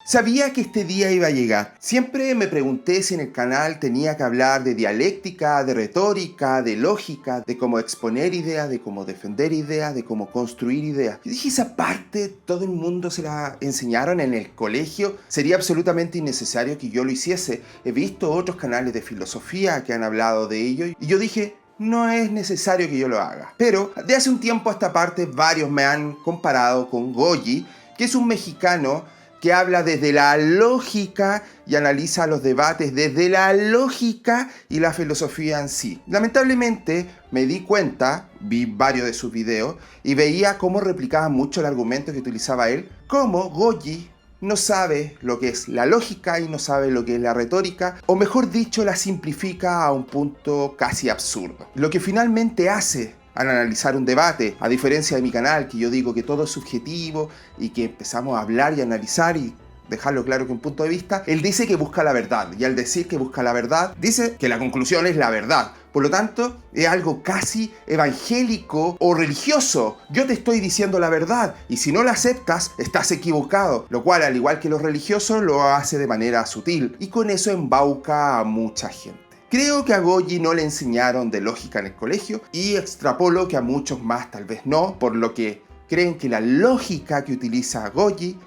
Sabía que este día iba a llegar. Siempre me pregunté si en el canal tenía que hablar de dialéctica, de retórica, de lógica, de cómo exponer ideas, de cómo defender ideas, de cómo construir ideas. Y dije, esa parte todo el mundo se la enseñaron en el colegio. Sería absolutamente innecesario que yo lo hiciese. He visto otros canales de filosofía que han hablado de ello y yo dije, no es necesario que yo lo haga. Pero de hace un tiempo a esta parte varios me han comparado con Goyi, que es un mexicano que habla desde la lógica y analiza los debates desde la lógica y la filosofía en sí. Lamentablemente me di cuenta, vi varios de sus videos y veía cómo replicaba mucho el argumento que utilizaba él, cómo Goyi no sabe lo que es la lógica y no sabe lo que es la retórica, o mejor dicho, la simplifica a un punto casi absurdo. Lo que finalmente hace al analizar un debate, a diferencia de mi canal, que yo digo que todo es subjetivo y que empezamos a hablar y analizar y dejarlo claro que un punto de vista, él dice que busca la verdad, y al decir que busca la verdad, dice que la conclusión es la verdad. Por lo tanto, es algo casi evangélico o religioso. Yo te estoy diciendo la verdad, y si no la aceptas, estás equivocado. Lo cual, al igual que los religiosos, lo hace de manera sutil, y con eso embauca a mucha gente. Creo que a Goyi no le enseñaron de lógica en el colegio y extrapolo que a muchos más tal vez no, por lo que creen que la lógica que utiliza Goyi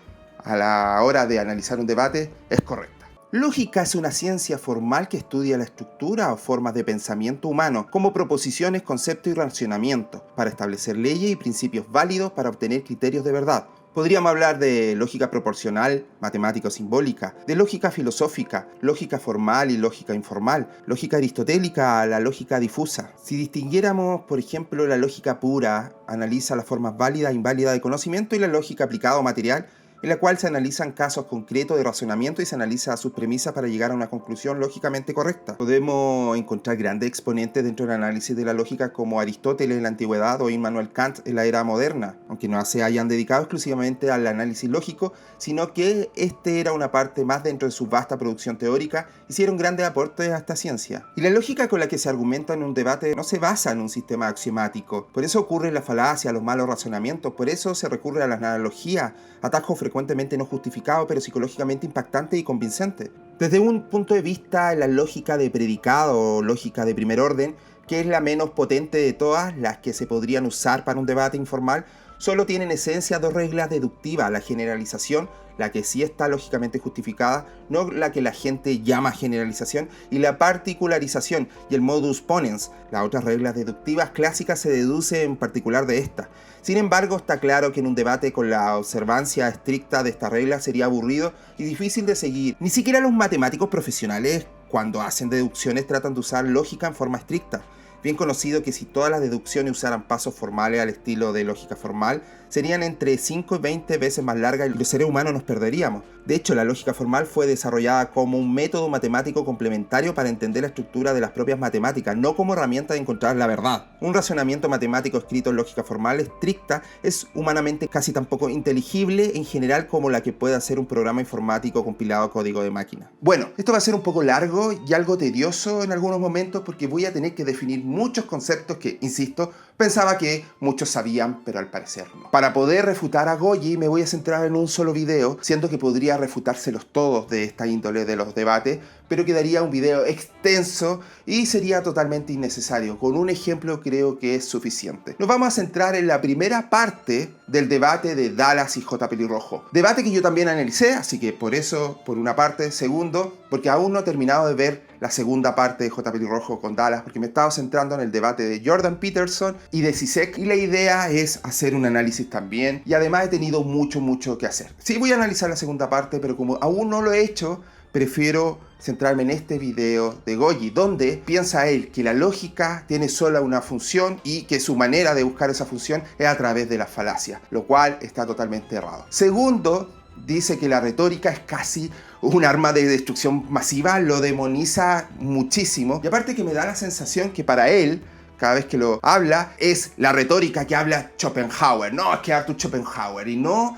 a la hora de analizar un debate es correcta. Lógica es una ciencia formal que estudia la estructura o formas de pensamiento humano, como proposiciones, conceptos y racionamiento, para establecer leyes y principios válidos para obtener criterios de verdad. Podríamos hablar de lógica proporcional, matemática o simbólica, de lógica filosófica, lógica formal y lógica informal, lógica aristotélica a la lógica difusa. Si distinguiéramos, por ejemplo, la lógica pura, analiza las formas válidas e inválidas de conocimiento, y la lógica aplicada o material, en la cual se analizan casos concretos de razonamiento y se analiza sus premisas para llegar a una conclusión lógicamente correcta. Podemos encontrar grandes exponentes dentro del análisis de la lógica como Aristóteles en la antigüedad o Immanuel Kant en la era moderna, aunque no se hayan dedicado exclusivamente al análisis lógico, sino que este era una parte más dentro de su vasta producción teórica, hicieron grandes aportes a esta ciencia. Y la lógica con la que se argumenta en un debate no se basa en un sistema axiomático, por eso ocurren las falacias, los malos razonamientos, por eso se recurre a la analogía, atajos frecuentemente no justificados, pero psicológicamente impactantes y convincentes. Desde un punto de vista, la lógica de predicado o lógica de primer orden, que es la menos potente de todas las que se podrían usar para un debate informal, solo tiene en esencia dos reglas deductivas: la generalización, la que sí está lógicamente justificada, no la que la gente llama generalización, y la particularización y el modus ponens. Las otras reglas deductivas clásicas se deduce en particular de esta. Sin embargo, está claro que en un debate con la observancia estricta de esta regla sería aburrido y difícil de seguir. Ni siquiera los matemáticos profesionales, cuando hacen deducciones, tratan de usar lógica en forma estricta. Bien conocido que si todas las deducciones usaran pasos formales al estilo de lógica formal, serían entre 5 y 20 veces más largas y los seres humanos nos perderíamos. De hecho, la lógica formal fue desarrollada como un método matemático complementario para entender la estructura de las propias matemáticas, no como herramienta de encontrar la verdad. Un razonamiento matemático escrito en lógica formal estricta es humanamente casi tan poco inteligible en general como la que puede hacer un programa informático compilado a código de máquina. Bueno, esto va a ser un poco largo y algo tedioso en algunos momentos porque voy a tener que definir muchos conceptos que, insisto, pensaba que muchos sabían, pero al parecer no. Para poder refutar a Goyi me voy a centrar en un solo video, siendo que podría refutárselos todos de esta índole de los debates, pero quedaría un video extenso y sería totalmente innecesario. Con un ejemplo creo que es suficiente. Nos vamos a centrar en la primera parte del debate de Dallas y J. Pelirrojo. Debate que yo también analicé, así que por eso, por una parte. Segundo, porque aún no he terminado de ver la segunda parte de J. Pelirrojo con Dallas, porque me he estado centrando en el debate de Jordan Peterson y de Zizek, y la idea es hacer un análisis también, y además he tenido mucho que hacer. Sí, voy a analizar la segunda parte, pero como aún no lo he hecho, prefiero centrarme en este video de Goyi, donde piensa él que la lógica tiene sola una función y que su manera de buscar esa función es a través de las falacias, lo cual está totalmente errado. Segundo, dice que la retórica es casi un arma de destrucción masiva, lo demoniza muchísimo, y aparte que me da la sensación que para él, cada vez que lo habla, es la retórica que habla Schopenhauer. No, es que Arthur Schopenhauer, y no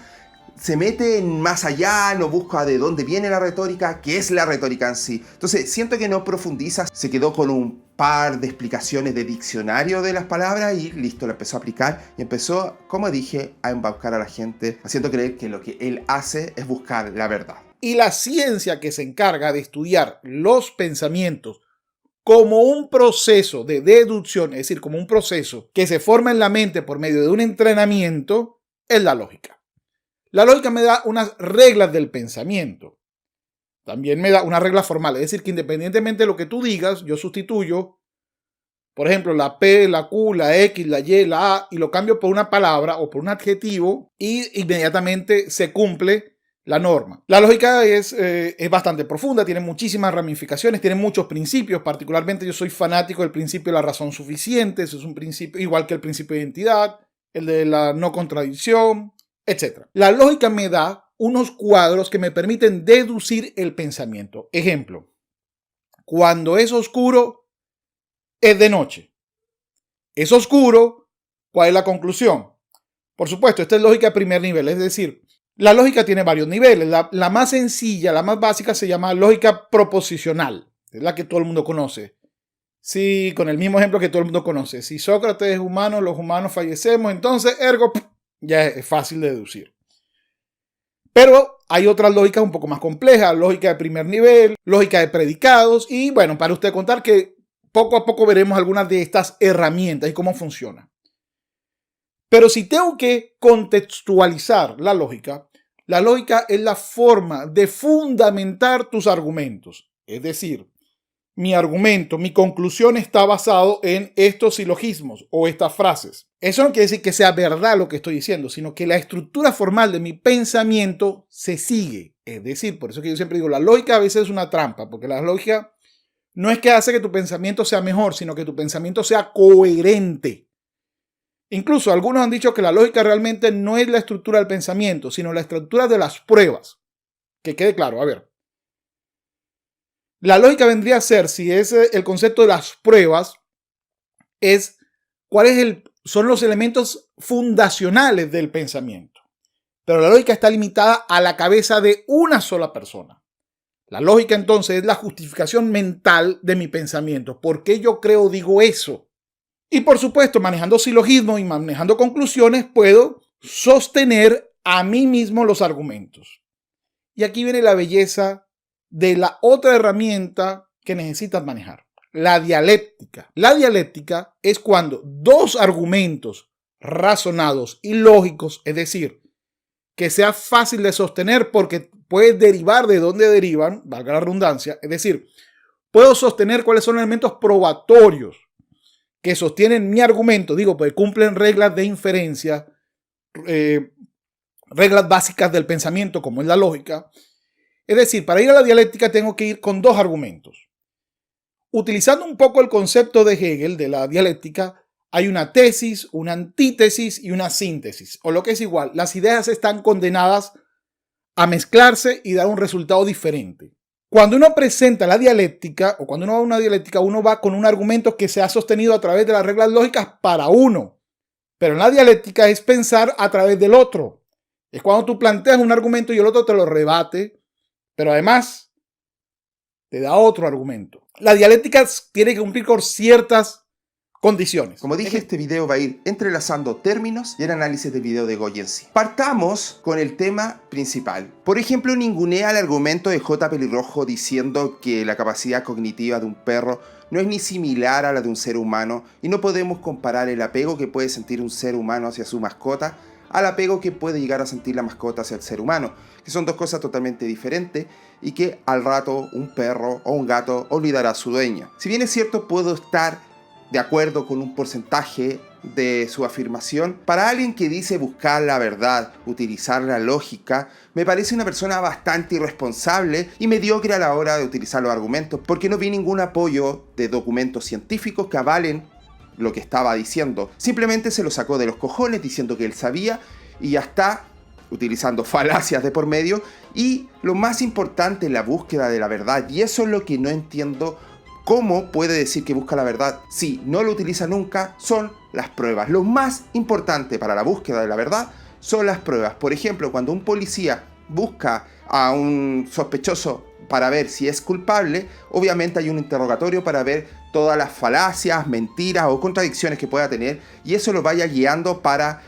se mete en más allá, no busca de dónde viene la retórica, qué es la retórica en sí. Entonces siento que no profundiza, se quedó con un par de explicaciones de diccionario de las palabras y listo, lo empezó a aplicar y empezó, como dije, a embaucar a la gente, haciendo creer que lo que él hace es buscar la verdad. Y la ciencia que se encarga de estudiar los pensamientos como un proceso de deducción, es decir, como un proceso que se forma en la mente por medio de un entrenamiento, es la lógica. La lógica me da unas reglas del pensamiento. También me da una regla formal, es decir, que independientemente de lo que tú digas, yo sustituyo, por ejemplo, la P, la Q, la X, la Y, la A, y lo cambio por una palabra o por un adjetivo y inmediatamente se cumple la norma. La lógica es bastante profunda, tiene muchísimas ramificaciones, tiene muchos principios. Particularmente yo soy fanático del principio de la razón suficiente. Eso es un principio igual que el principio de identidad, el de la no contradicción, etc. La lógica me da unos cuadros que me permiten deducir el pensamiento. Ejemplo, cuando es oscuro, es de noche. Es oscuro, ¿cuál es la conclusión? Por supuesto, esta es lógica de primer nivel, es decir, la lógica tiene varios niveles. La más sencilla, la más básica se llama lógica proposicional. Es la que todo el mundo conoce. Sí, con el mismo ejemplo que todo el mundo conoce. Si Sócrates es humano, los humanos fallecemos, entonces ergo, ya es fácil de deducir. Pero hay otras lógicas un poco más complejas. Lógica de primer nivel, lógica de predicados. Y bueno, para usted contar que poco a poco veremos algunas de estas herramientas y cómo funcionan. Pero si tengo que contextualizar la lógica es la forma de fundamentar tus argumentos. Es decir, mi argumento, mi conclusión está basado en estos silogismos o estas frases. Eso no quiere decir que sea verdad lo que estoy diciendo, sino que la estructura formal de mi pensamiento se sigue. Es decir, por eso que yo siempre digo, la lógica a veces es una trampa, porque la lógica no es que hace que tu pensamiento sea mejor, sino que tu pensamiento sea coherente. Incluso algunos han dicho que la lógica realmente no es la estructura del pensamiento, sino la estructura de las pruebas. Que quede claro, a ver. La lógica vendría a ser, si es el concepto de las pruebas, es cuáles son los elementos fundacionales del pensamiento. Pero la lógica está limitada a la cabeza de una sola persona. La lógica entonces es la justificación mental de mi pensamiento. ¿Por qué yo creo o digo eso? Y por supuesto, manejando silogismos y manejando conclusiones, puedo sostener a mí mismo los argumentos. Y aquí viene la belleza de la otra herramienta que necesitas manejar, la dialéctica. La dialéctica es cuando dos argumentos razonados y lógicos, es decir, que sea fácil de sostener porque puedes derivar de dónde derivan, valga la redundancia, es decir, puedo sostener cuáles son los elementos probatorios que sostienen mi argumento, digo, pues cumplen reglas de inferencia, reglas básicas del pensamiento, como es la lógica. Es decir, para ir a la dialéctica tengo que ir con dos argumentos. Utilizando un poco el concepto de Hegel de la dialéctica, hay una tesis, una antítesis y una síntesis, o lo que es igual, las ideas están condenadas a mezclarse y dar un resultado diferente. Cuando uno presenta la dialéctica o cuando uno va a una dialéctica, uno va con un argumento que se ha sostenido a través de las reglas lógicas para uno. Pero en la dialéctica es pensar a través del otro. Es cuando tú planteas un argumento y el otro te lo rebate, pero además te da otro argumento. La dialéctica tiene que cumplir con ciertas condiciones. Como dije, este video va a ir entrelazando términos y el análisis del video de Goy en sí. Partamos con el tema principal. Por ejemplo, ningunea el argumento de J. Pelirrojo diciendo que la capacidad cognitiva de un perro no es ni similar a la de un ser humano y no podemos comparar el apego que puede sentir un ser humano hacia su mascota al apego que puede llegar a sentir la mascota hacia el ser humano, que son dos cosas totalmente diferentes y que al rato un perro o un gato olvidará a su dueño. Si bien es cierto, puedo estar de acuerdo con un porcentaje de su afirmación, para alguien que dice buscar la verdad, utilizar la lógica, me parece una persona bastante irresponsable y mediocre a la hora de utilizar los argumentos, porque no vi ningún apoyo de documentos científicos que avalen lo que estaba diciendo. Simplemente se lo sacó de los cojones diciendo que él sabía y ya está, utilizando falacias de por medio, y lo más importante, la búsqueda de la verdad, y eso es lo que no entiendo. ¿Cómo puede decir que busca la verdad si no lo utiliza nunca? Son las pruebas. Lo más importante para la búsqueda de la verdad son las pruebas. Por ejemplo, cuando un policía busca a un sospechoso para ver si es culpable, obviamente hay un interrogatorio para ver todas las falacias, mentiras o contradicciones que pueda tener, y eso lo vaya guiando para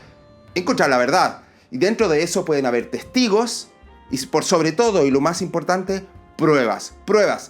encontrar la verdad. Y dentro de eso pueden haber testigos, Y por sobre todo, y lo más importante, pruebas.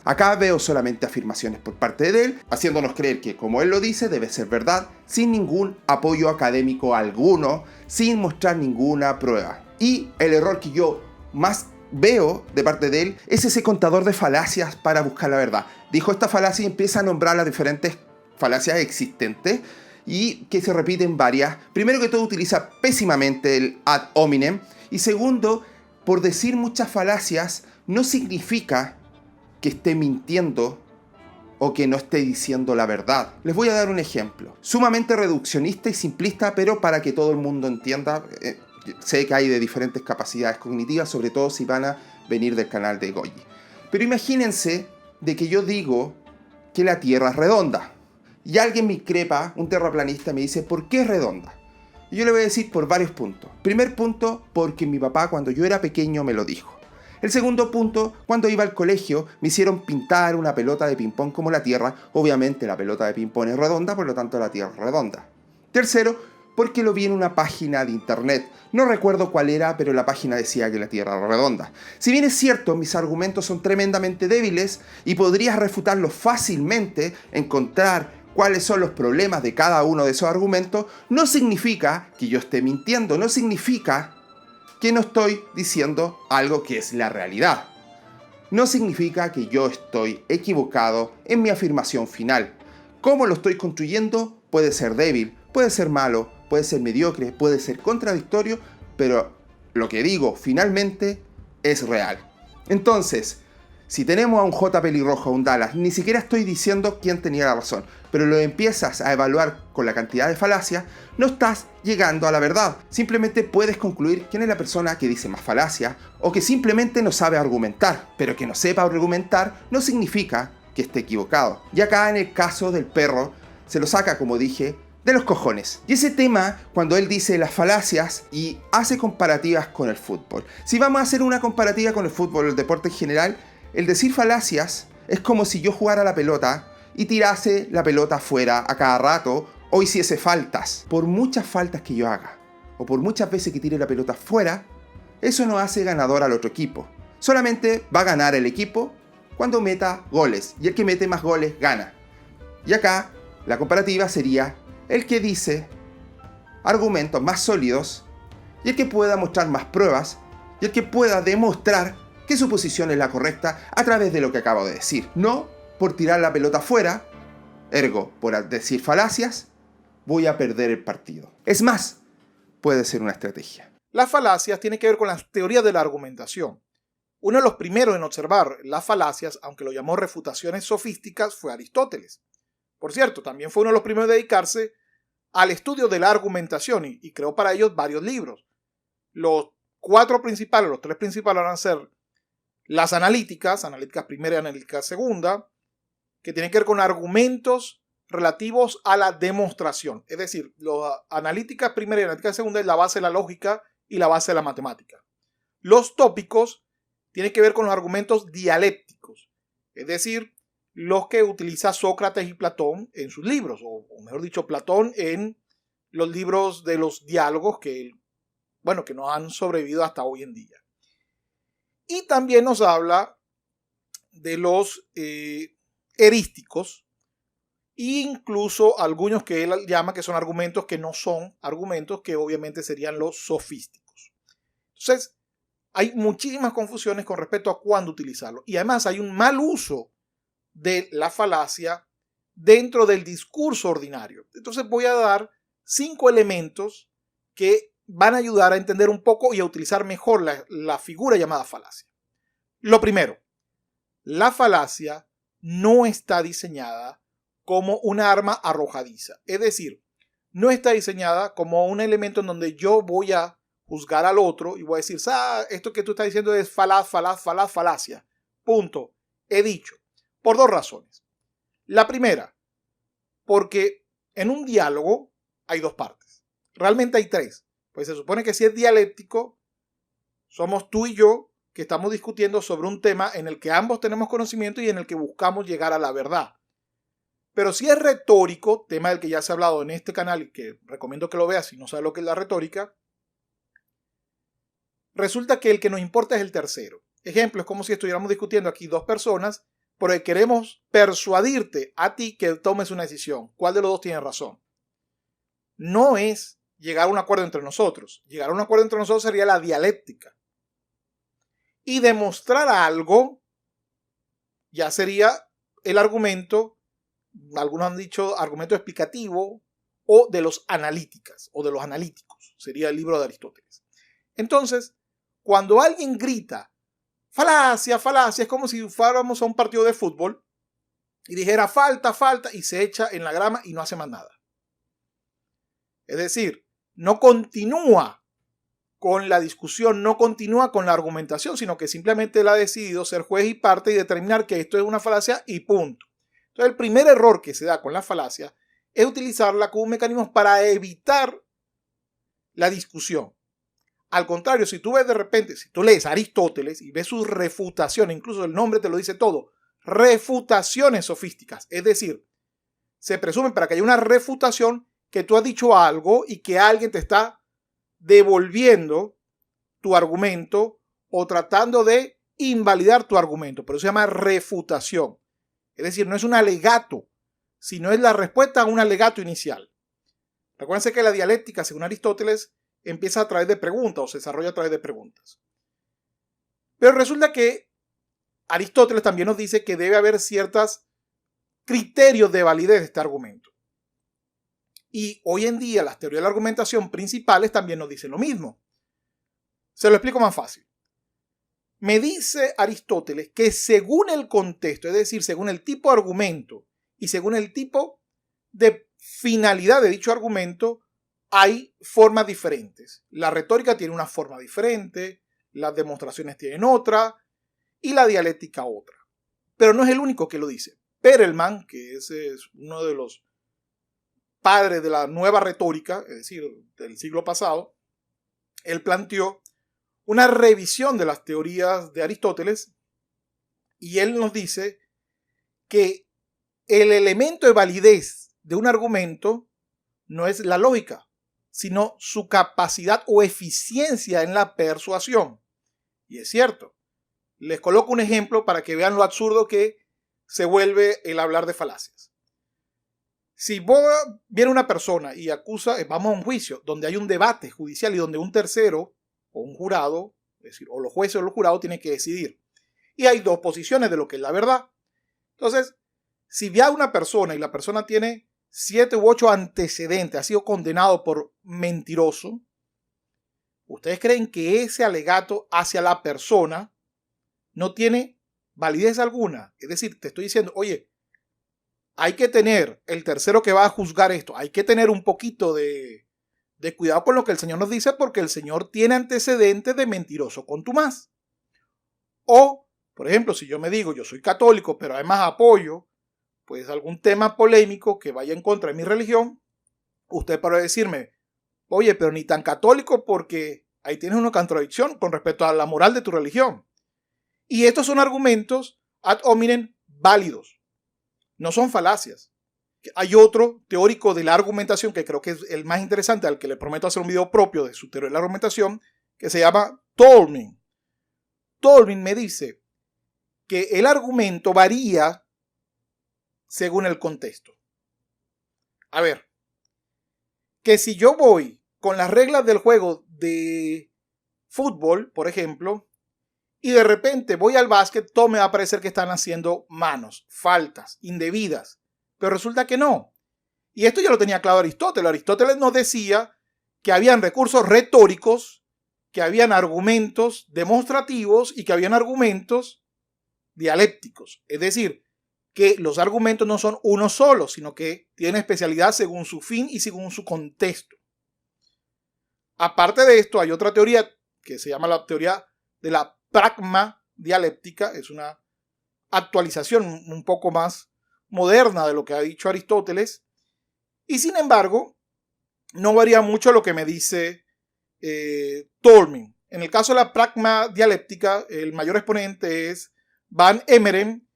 Acá veo solamente afirmaciones por parte de él, haciéndonos creer que, como él lo dice, debe ser verdad, sin ningún apoyo académico alguno, sin mostrar ninguna prueba. Y el error que yo más veo de parte de él es ese contador de falacias para buscar la verdad. Dijo esta falacia y empieza a nombrar las diferentes falacias existentes y que se repiten varias. Primero que todo, utiliza pésimamente el ad hominem, y segundo, por decir muchas falacias no significa que esté mintiendo o que no esté diciendo la verdad. Les voy a dar un ejemplo, sumamente reduccionista y simplista, pero para que todo el mundo entienda. Sé que hay de diferentes capacidades cognitivas, sobre todo si van a venir del canal de Goyi. Pero imagínense de que yo digo que la Tierra es redonda y alguien me increpa, un terraplanista, me dice ¿por qué es redonda? Y yo le voy a decir por varios puntos. Primer punto, porque mi papá cuando yo era pequeño me lo dijo. El segundo punto, cuando iba al colegio me hicieron pintar una pelota de ping-pong como la Tierra. Obviamente la pelota de ping-pong es redonda, por lo tanto la Tierra es redonda. Tercero, porque lo vi en una página de internet. No recuerdo cuál era, pero la página decía que la Tierra era redonda. Si bien es cierto, mis argumentos son tremendamente débiles y podrías refutarlos fácilmente, encontrar cuáles son los problemas de cada uno de esos argumentos, no significa que yo esté mintiendo, no significa que no estoy diciendo algo que es la realidad. No significa que yo estoy equivocado en mi afirmación final. Cómo lo estoy construyendo puede ser débil, puede ser malo, puede ser mediocre, puede ser contradictorio, pero lo que digo finalmente es real. Entonces, si tenemos a un J pelirrojo, a un Dallas, ni siquiera estoy diciendo quién tenía la razón, pero lo empiezas a evaluar con la cantidad de falacias, no estás llegando a la verdad. Simplemente puedes concluir quién es la persona que dice más falacias o que simplemente no sabe argumentar, pero que no sepa argumentar no significa que esté equivocado. Y acá en el caso del perro, se lo saca, como dije, de los cojones. Y ese tema, cuando él dice las falacias y hace comparativas con el fútbol. Si vamos a hacer una comparativa con el fútbol, el deporte en general, el decir falacias es como si yo jugara la pelota y tirase la pelota afuera a cada rato o hiciese faltas. Por muchas faltas que yo haga o por muchas veces que tire la pelota fuera, eso no hace ganador al otro equipo. Solamente va a ganar el equipo cuando meta goles, y el que mete más goles gana. Y acá la comparativa sería el que dice argumentos más sólidos y el que pueda mostrar más pruebas y el que pueda demostrar que su posición es la correcta a través de lo que acabo de decir. No por tirar la pelota fuera, ergo por decir falacias, voy a perder el partido. Es más, puede ser una estrategia. Las falacias tienen que ver con las teorías de la argumentación. Uno de los primeros en observar las falacias, aunque lo llamó refutaciones sofísticas, fue Aristóteles. Por cierto, también fue uno de los primeros en dedicarse al estudio de la argumentación y creó para ellos varios libros. Los tres principales van a ser las analíticas primera y analítica segunda, que tienen que ver con argumentos relativos a la demostración. Es decir, la analítica primera y analítica segunda es la base de la lógica y la base de la matemática. Los tópicos tienen que ver con los argumentos dialécticos, es decir, los que utiliza Sócrates y Platón en sus libros, o mejor dicho, Platón en los libros de los diálogos que nos han sobrevivido hasta hoy en día. Y también nos habla de los erísticos e incluso algunos que él llama que son argumentos que no son argumentos, que obviamente serían los sofísticos. Entonces, hay muchísimas confusiones con respecto a cuándo utilizarlo. Y además hay un mal uso de la falacia dentro del discurso ordinario. Entonces voy a dar 5 elementos que van a ayudar a entender un poco y a utilizar mejor la figura llamada falacia. Lo primero, la falacia no está diseñada como un arma arrojadiza. Es decir, no está diseñada como un elemento en donde yo voy a juzgar al otro y voy a decir, esto que tú estás diciendo es falacia. Punto. He dicho. Por 2 razones. La primera, porque en un diálogo hay 2 partes. Realmente hay 3. Pues se supone que si es dialéctico, somos tú y yo que estamos discutiendo sobre un tema en el que ambos tenemos conocimiento y en el que buscamos llegar a la verdad. Pero si es retórico, tema del que ya se ha hablado en este canal y que recomiendo que lo veas si no sabes lo que es la retórica, resulta que el que nos importa es el tercero. Ejemplo, es como si estuviéramos discutiendo aquí dos personas, pero queremos persuadirte a ti que tomes una decisión. ¿Cuál de los dos tiene razón? No es llegar a un acuerdo entre nosotros. Llegar a un acuerdo entre nosotros sería la dialéctica. Y demostrar algo ya sería el argumento, algunos han dicho argumento explicativo, o de los analíticas, o de los analíticos. Sería el libro de Aristóteles. Entonces, cuando alguien grita, falacia, falacia, es como si fuéramos a un partido de fútbol y dijera falta, falta, y se echa en la grama y no hace más nada. Es decir, no continúa con la discusión, no continúa con la argumentación, sino que simplemente él ha decidido ser juez y parte y determinar que esto es una falacia y punto. Entonces, el primer error que se da con la falacia es utilizarla como un mecanismo para evitar la discusión. Al contrario, si tú ves de repente, si tú lees Aristóteles y ves sus refutaciones, incluso el nombre te lo dice todo, refutaciones sofísticas, es decir, se presume para que haya una refutación que tú has dicho algo y que alguien te está devolviendo tu argumento o tratando de invalidar tu argumento, pero eso se llama refutación. Es decir, no es un alegato, sino es la respuesta a un alegato inicial. Recuérdense que la dialéctica, según Aristóteles, empieza a través de preguntas o se desarrolla a través de preguntas. Pero resulta que Aristóteles también nos dice que debe haber ciertos criterios de validez de este argumento. Y hoy en día las teorías de la argumentación principales también nos dicen lo mismo. Se lo explico más fácil. Me dice Aristóteles que según el contexto, es decir, según el tipo de argumento y según el tipo de finalidad de dicho argumento, hay formas diferentes. La retórica tiene una forma diferente, las demostraciones tienen otra y la dialéctica otra. Pero no es el único que lo dice. Perelman, que es uno de los padres de la nueva retórica, es decir, del siglo pasado, él planteó una revisión de las teorías de Aristóteles y él nos dice que el elemento de validez de un argumento no es la lógica, sino su capacidad o eficiencia en la persuasión. Y es cierto. Les coloco un ejemplo para que vean lo absurdo que se vuelve el hablar de falacias. Si viene una persona y acusa, vamos a un juicio donde hay un debate judicial y donde un tercero o un jurado, es decir, o los jueces o los jurados tienen que decidir. Y hay dos posiciones de lo que es la verdad. Entonces, si ve a una persona y la persona tiene 7 u 8 antecedentes, ha sido condenado por mentiroso, ¿ustedes creen que ese alegato hacia la persona no tiene validez alguna? Es decir, te estoy diciendo, oye, hay que tener, el tercero que va a juzgar esto, hay que tener un poquito de cuidado con lo que el Señor nos dice porque el Señor tiene antecedentes de mentiroso contumaz. O, por ejemplo, si yo me digo, yo soy católico, pero además apoyo pues algún tema polémico que vaya en contra de mi religión, usted para decirme, oye, pero ni tan católico porque ahí tienes una contradicción con respecto a la moral de tu religión. Y estos son argumentos ad hominem válidos, no son falacias. Hay otro teórico de la argumentación que creo que es el más interesante, al que le prometo hacer un video propio de su teoría de la argumentación, que se llama Tolmin. Tolmin me dice que el argumento varía según el contexto. A ver, que si yo voy con las reglas del juego de fútbol, por ejemplo, y de repente voy al básquet, todo me va a parecer que están haciendo manos, faltas, indebidas, pero resulta que no. Y esto ya lo tenía claro Aristóteles. Aristóteles nos decía que habían recursos retóricos, que habían argumentos demostrativos y que habían argumentos dialécticos. Es decir, que los argumentos no son uno solo, sino que tienen especialidad según su fin y según su contexto. Aparte de esto, hay otra teoría que se llama la teoría de la pragma dialéctica. Es una actualización un poco más moderna de lo que ha dicho Aristóteles. Y sin embargo, no varía mucho lo que me dice Tolmin. En el caso de la pragma dialéctica, el mayor exponente es Van Emeren.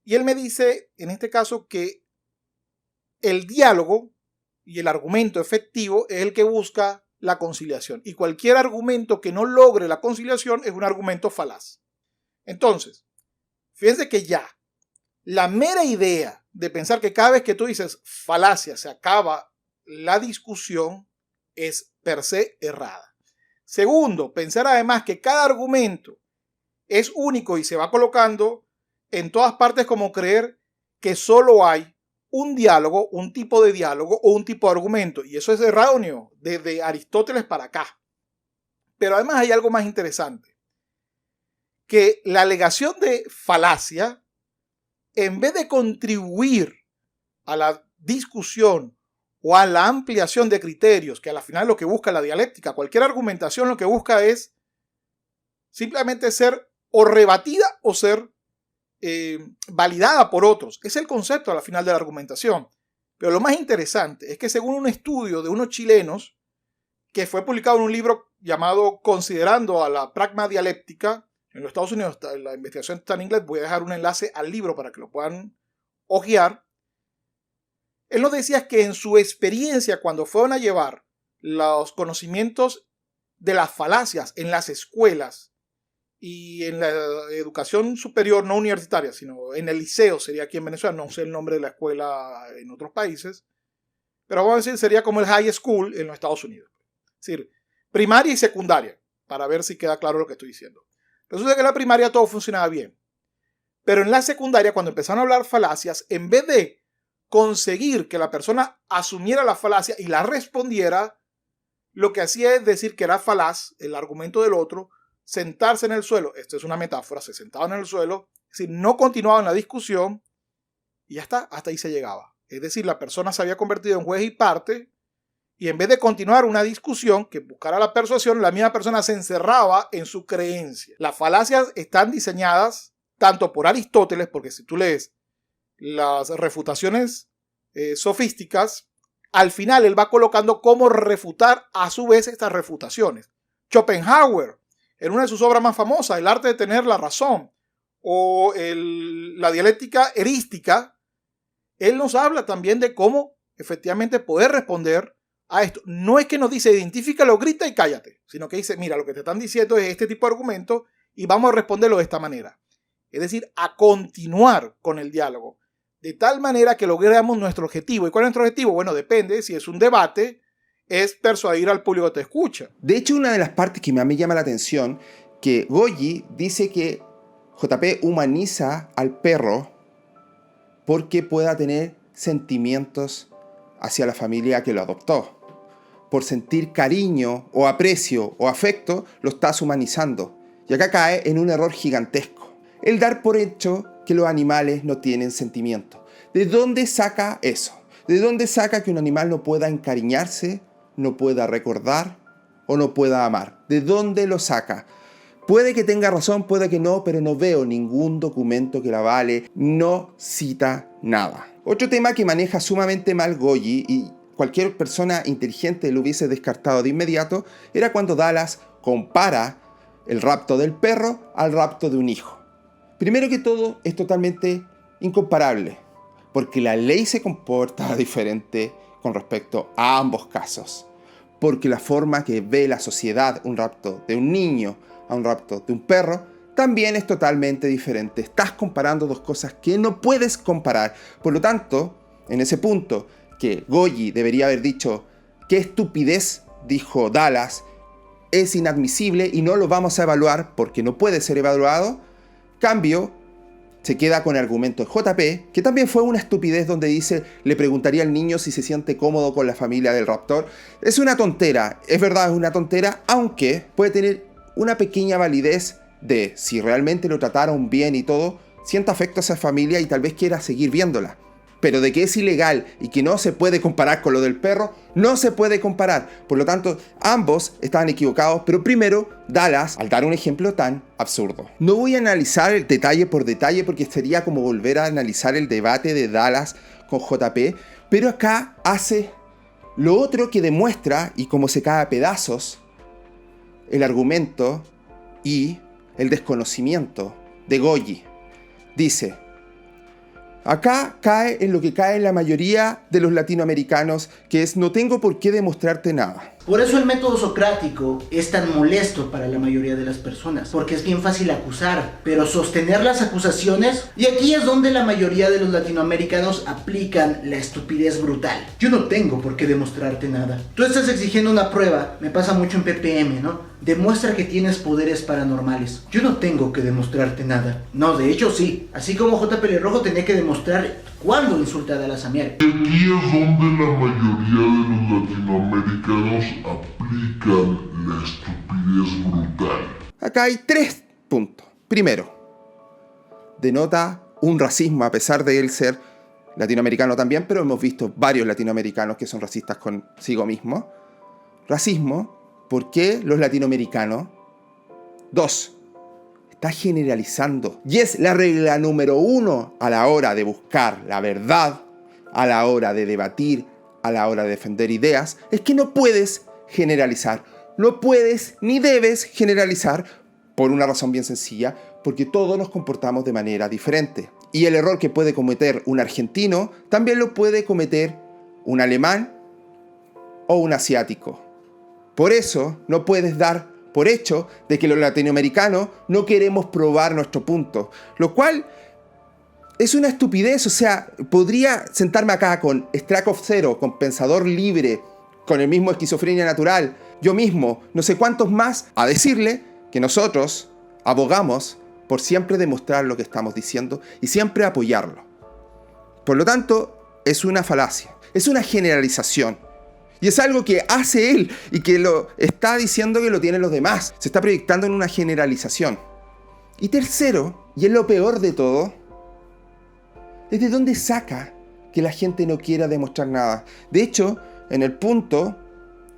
Y él me dice, en este caso, que el diálogo y el argumento efectivo es el que busca la conciliación. Y cualquier argumento que no logre la conciliación es un argumento falaz. Entonces, fíjense que ya la mera idea de pensar que cada vez que tú dices falacia se acaba la discusión es per se errada. Segundo, pensar además que cada argumento es único y se va colocando en todas partes, como creer que solo hay un diálogo, un tipo de diálogo o un tipo de argumento. Y eso es erróneo desde Aristóteles para acá. Pero además hay algo más interesante. Que la alegación de falacia, en vez de contribuir a la discusión o a la ampliación de criterios, que a la final lo que busca la dialéctica, cualquier argumentación lo que busca es simplemente ser o rebatida o ser validada por otros. Es el concepto a la final de la argumentación. Pero lo más interesante es que según un estudio de unos chilenos que fue publicado en un libro llamado Considerando a la pragma dialéctica, en los Estados Unidos la investigación está en inglés, voy a dejar un enlace al libro para que lo puedan hojear. Él nos decía que en su experiencia cuando fueron a llevar los conocimientos de las falacias en las escuelas y en la educación superior no universitaria, sino en el liceo, sería aquí en Venezuela, no sé el nombre de la escuela en otros países, pero vamos a decir sería como el high school en los Estados Unidos. Es decir, primaria y secundaria, para ver si queda claro lo que estoy diciendo. Resulta que en la primaria todo funcionaba bien, pero en la secundaria, cuando empezaron a hablar falacias, en vez de conseguir que la persona asumiera la falacia y la respondiera, lo que hacía es decir que era falaz el argumento del otro, sentarse en el suelo, esto es una metáfora, se sentaban en el suelo, es decir, no continuaban la discusión y ya está, hasta ahí se llegaba. Es decir, la persona se había convertido en juez y parte y en vez de continuar una discusión que buscara la persuasión, la misma persona se encerraba en su creencia. Las falacias están diseñadas tanto por Aristóteles, porque si tú lees las refutaciones sofísticas, al final él va colocando cómo refutar a su vez estas refutaciones. Schopenhauer, en una de sus obras más famosas, El arte de tener la razón, o la dialéctica erística, él nos habla también de cómo efectivamente poder responder a esto. No es que nos dice identifícalo, grita y cállate, sino que dice, mira, lo que te están diciendo es este tipo de argumento y vamos a responderlo de esta manera. Es decir, a continuar con el diálogo, de tal manera que logremos nuestro objetivo. ¿Y cuál es nuestro objetivo? Bueno, depende, si es un debate, es persuadir al público que te escucha. De hecho, una de las partes que a mí llama la atención, que Goggi dice que JP humaniza al perro porque pueda tener sentimientos hacia la familia que lo adoptó. Por sentir cariño o aprecio o afecto, lo estás humanizando. Y acá cae en un error gigantesco. El dar por hecho que los animales no tienen sentimientos. ¿De dónde saca eso? ¿De dónde saca que un animal no pueda encariñarse, no pueda recordar o no pueda amar? ¿De dónde lo saca? Puede que tenga razón, puede que no, pero no veo ningún documento que la avale, no cita nada. Otro tema que maneja sumamente mal Goggi y cualquier persona inteligente lo hubiese descartado de inmediato era cuando Dallas compara el rapto del perro al rapto de un hijo. Primero que todo, es totalmente incomparable, porque la ley se comporta diferente con respecto a ambos casos. Porque la forma que ve la sociedad un rapto de un niño a un rapto de un perro también es totalmente diferente. Estás comparando dos cosas que no puedes comparar. Por lo tanto, en ese punto que Goggi debería haber dicho qué estupidez dijo Dallas, es inadmisible y no lo vamos a evaluar porque no puede ser evaluado. Cambio, se queda con el argumento de JP, que también fue una estupidez donde dice, le preguntaría al niño si se siente cómodo con la familia del raptor. Es una tontera, es verdad, es una tontera, aunque puede tener una pequeña validez de si realmente lo trataron bien y todo, sienta afecto a esa familia y tal vez quiera seguir viéndola. Pero de que es ilegal y que no se puede comparar con lo del perro, no se puede comparar. Por lo tanto, ambos estaban equivocados, pero primero, Dallas, al dar un ejemplo tan absurdo. No voy a analizar el detalle por detalle porque sería como volver a analizar el debate de Dallas con JP, pero acá hace lo otro que demuestra, y como se cae a pedazos, el argumento y el desconocimiento de Goggi. Dice, acá cae en lo que cae en la mayoría de los latinoamericanos, que es no tengo por qué demostrarte nada. Por eso el método socrático es tan molesto para la mayoría de las personas, porque es bien fácil acusar, pero sostener las acusaciones, y aquí es donde la mayoría de los latinoamericanos aplican la estupidez brutal. Yo no tengo por qué demostrarte nada. Tú estás exigiendo una prueba, me pasa mucho en PPM, ¿no? Demuestra que tienes poderes paranormales. Yo no tengo que demostrarte nada. No, de hecho sí. Así como J. Pelirrojo tenía que demostrar cuándo insulta a Dallas Amiar. Aquí es donde la mayoría de los latinoamericanos aplican la estupidez brutal. Acá hay 3 puntos. Primero, denota un racismo a pesar de él ser latinoamericano también, pero hemos visto varios latinoamericanos que son racistas consigo mismos. Racismo. ¿Por qué los latinoamericanos? 2. Está generalizando. Y es la regla número 1 a la hora de buscar la verdad, a la hora de debatir, a la hora de defender ideas, es que no puedes generalizar. No puedes ni debes generalizar por una razón bien sencilla, porque todos nos comportamos de manera diferente. Y el error que puede cometer un argentino también lo puede cometer un alemán o un asiático. Por eso no puedes dar por hecho de que los latinoamericanos no queremos probar nuestro punto. Lo cual es una estupidez. O sea, podría sentarme acá con Strakov Zero, con Pensador Libre, con el mismo Esquizofrenia Natural, yo mismo, no sé cuántos más, a decirle que nosotros abogamos por siempre demostrar lo que estamos diciendo y siempre apoyarlo. Por lo tanto, es una falacia, es una generalización. Y es algo que hace él y que lo está diciendo que lo tienen los demás. Se está proyectando en una generalización. Y tercero, y es lo peor de todo, es de dónde saca que la gente no quiera demostrar nada. De hecho, en el punto,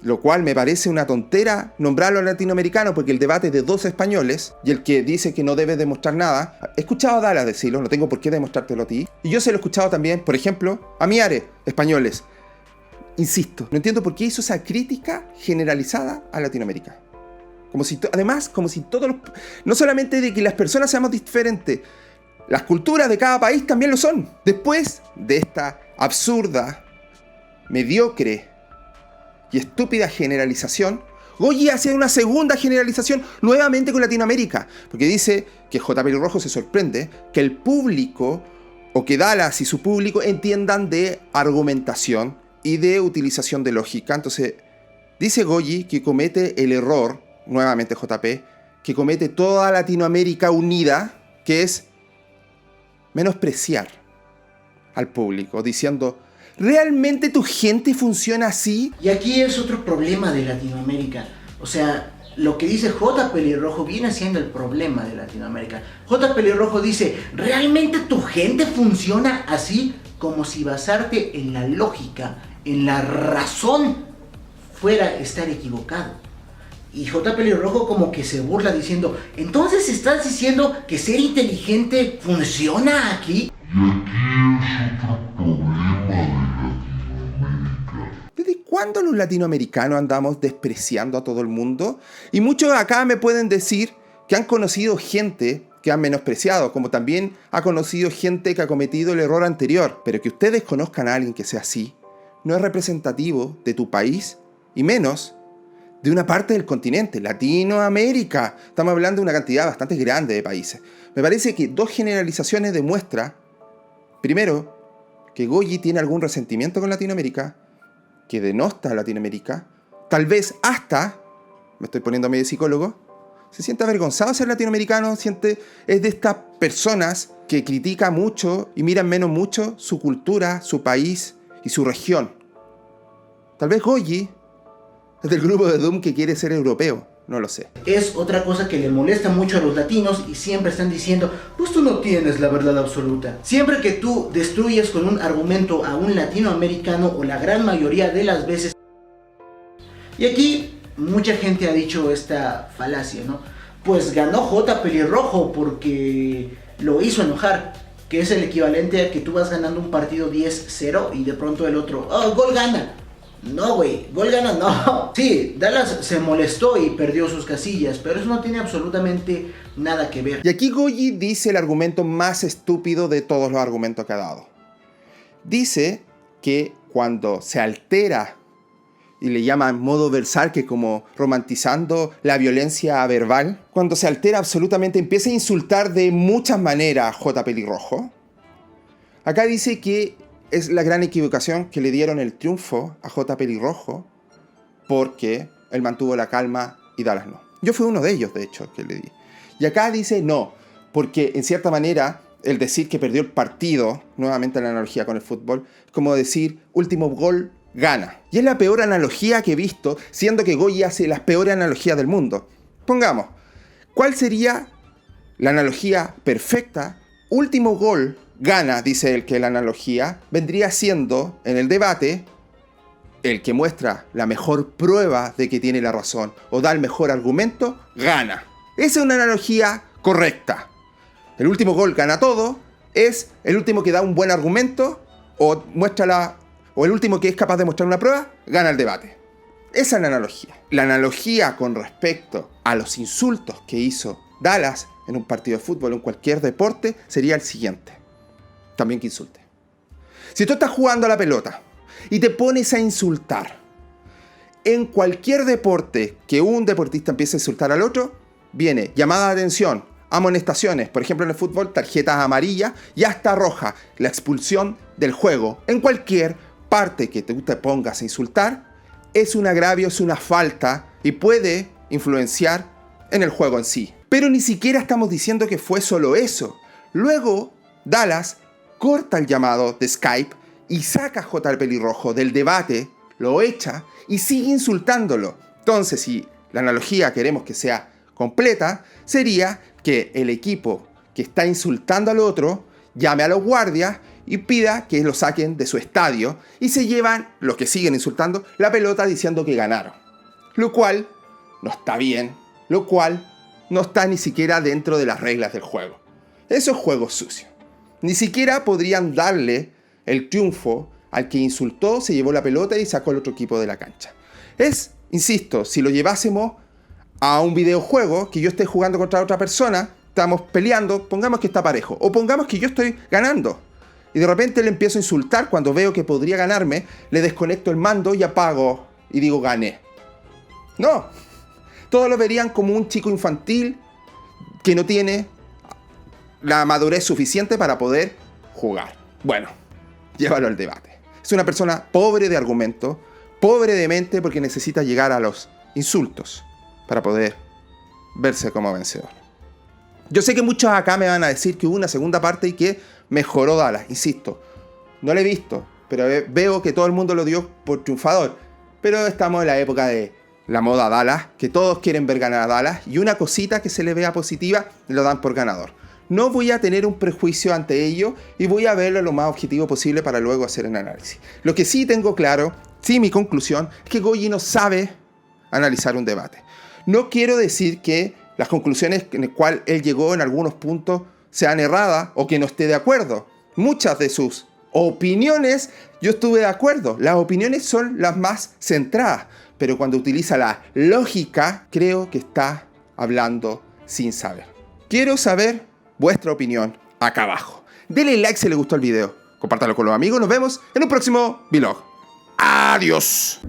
lo cual me parece una tontera nombrarlo latinoamericano, porque el debate es de 2 españoles, y el que dice que no debe demostrar nada, he escuchado a Dallas decirlo, no tengo por qué demostrártelo a ti. Y yo se lo he escuchado también, por ejemplo, a Miare, españoles. Insisto, no entiendo por qué hizo esa crítica generalizada a Latinoamérica. Además, como si todos los... No solamente de que las personas seamos diferentes, las culturas de cada país también lo son. Después de esta absurda, mediocre y estúpida generalización, Goyi hace una segunda generalización nuevamente con Latinoamérica, porque dice que J. Pelirrojo se sorprende que el público, o que Dallas y su público entiendan de argumentación y de utilización de lógica. Entonces, dice Goyi que comete el error, nuevamente JP, que comete toda Latinoamérica unida, que es menospreciar al público, diciendo, ¿realmente tu gente funciona así? Y aquí es otro problema de Latinoamérica. O sea, lo que dice J. Pelirrojo viene siendo el problema de Latinoamérica. J. Pelirrojo dice, ¿realmente tu gente funciona así? Como si basarte en la lógica, en la razón, fuera estar equivocado. Y J. Pelirrojo como que se burla diciendo, ¿entonces estás diciendo que ser inteligente funciona aquí? Y aquí es otro problema de Latinoamérica. ¿Desde cuándo los latinoamericanos andamos despreciando a todo el mundo? Y muchos acá me pueden decir que han conocido gente que han menospreciado, como también ha conocido gente que ha cometido el error anterior. Pero que ustedes conozcan a alguien que sea así, no es representativo de tu país, y menos de una parte del continente, Latinoamérica. Estamos hablando de una cantidad bastante grande de países. Me parece que 2 generalizaciones demuestran, primero, que Goyi tiene algún resentimiento con Latinoamérica, que denosta a Latinoamérica, tal vez hasta, me estoy poniendo medio psicólogo, se siente avergonzado de ser latinoamericano, es de estas personas que critica mucho y miran menos mucho su cultura, su país y su región. Tal vez Goyi es del grupo de Doom que quiere ser europeo, no lo sé. Es otra cosa que le molesta mucho a los latinos y siempre están diciendo, pues tú no tienes la verdad absoluta. Siempre que tú destruyes con un argumento a un latinoamericano, o la gran mayoría de las veces... Y aquí mucha gente ha dicho esta falacia, ¿no? Pues ganó J. Pelirrojo porque lo hizo enojar, que es el equivalente a que tú vas ganando un partido 10-0 y de pronto el otro, ¡oh, gol gana! No, güey, gol gana, no. Sí, Dallas se molestó y perdió sus casillas, pero eso no tiene absolutamente nada que ver. Y aquí Goyi dice el argumento más estúpido de todos los argumentos que ha dado. Dice que cuando se altera y le llaman modo Berserker, como romantizando la violencia verbal, cuando se altera absolutamente, empieza a insultar de muchas maneras a J. Pelirrojo. Acá dice que es la gran equivocación que le dieron el triunfo a J. Pelirrojo porque él mantuvo la calma y Dallas no. Yo fui uno de ellos, de hecho, que le di. Y acá dice no, porque en cierta manera el decir que perdió el partido, nuevamente la analogía con el fútbol, es como decir último gol gana. Y es la peor analogía que he visto, siendo que Goyi hace las peores analogías del mundo. Pongamos, ¿cuál sería la analogía perfecta? Último gol gana, dice él, que la analogía vendría siendo, en el debate, el que muestra la mejor prueba de que tiene la razón o da el mejor argumento, gana. Esa es una analogía correcta. El último gol gana todo, es el último que da un buen argumento o el último que es capaz de mostrar una prueba, gana el debate. Esa es la analogía. La analogía con respecto a los insultos que hizo Dallas en un partido de fútbol o en cualquier deporte sería el siguiente. También que insulte. Si tú estás jugando a la pelota y te pones a insultar en cualquier deporte que un deportista empiece a insultar al otro, viene llamada de atención, amonestaciones, por ejemplo en el fútbol, tarjetas amarillas y hasta roja, la expulsión del juego. En cualquier parte que tú te pongas a insultar, es un agravio, es una falta y puede influenciar en el juego en sí. Pero ni siquiera estamos diciendo que fue solo eso. Luego, Dallas corta el llamado de Skype y saca a J. Pelirrojo del debate, lo echa y sigue insultándolo. Entonces, si la analogía queremos que sea completa, sería que el equipo que está insultando al otro llame a los guardias y pida que lo saquen de su estadio y se llevan, los que siguen insultando, la pelota diciendo que ganaron. Lo cual no está bien, lo cual no está ni siquiera dentro de las reglas del juego. Eso es juego sucio. Ni siquiera podrían darle el triunfo al que insultó, se llevó la pelota y sacó al otro equipo de la cancha. Es, insisto, si lo llevásemos a un videojuego, que yo esté jugando contra otra persona, estamos peleando, pongamos que está parejo, o pongamos que yo estoy ganando, y de repente le empiezo a insultar cuando veo que podría ganarme, le desconecto el mando y apago, y digo gané. No, todos lo verían como un chico infantil que no tiene la madurez suficiente para poder jugar. Bueno, llévalo al debate. Es una persona pobre de argumento, pobre de mente porque necesita llegar a los insultos para poder verse como vencedor. Yo sé que muchos acá me van a decir que hubo una segunda parte y que mejoró Dallas. Insisto, no lo he visto, pero veo que todo el mundo lo dio por triunfador. Pero estamos en la época de la moda Dallas, que todos quieren ver ganar a Dallas, y una cosita que se le vea positiva lo dan por ganador. No voy a tener un prejuicio ante ello y voy a verlo lo más objetivo posible para luego hacer un análisis. Lo que sí tengo claro, sí mi conclusión, es que Goyi no sabe analizar un debate. No quiero decir que las conclusiones en las cuales él llegó en algunos puntos sean erradas o que no esté de acuerdo. Muchas de sus opiniones yo estuve de acuerdo. Las opiniones son las más centradas, pero cuando utiliza la lógica, creo que está hablando sin saber. Quiero saber vuestra opinión acá abajo. Denle like si les gustó el video. Compártalo con los amigos. Nos vemos en un próximo vlog. ¡Adiós!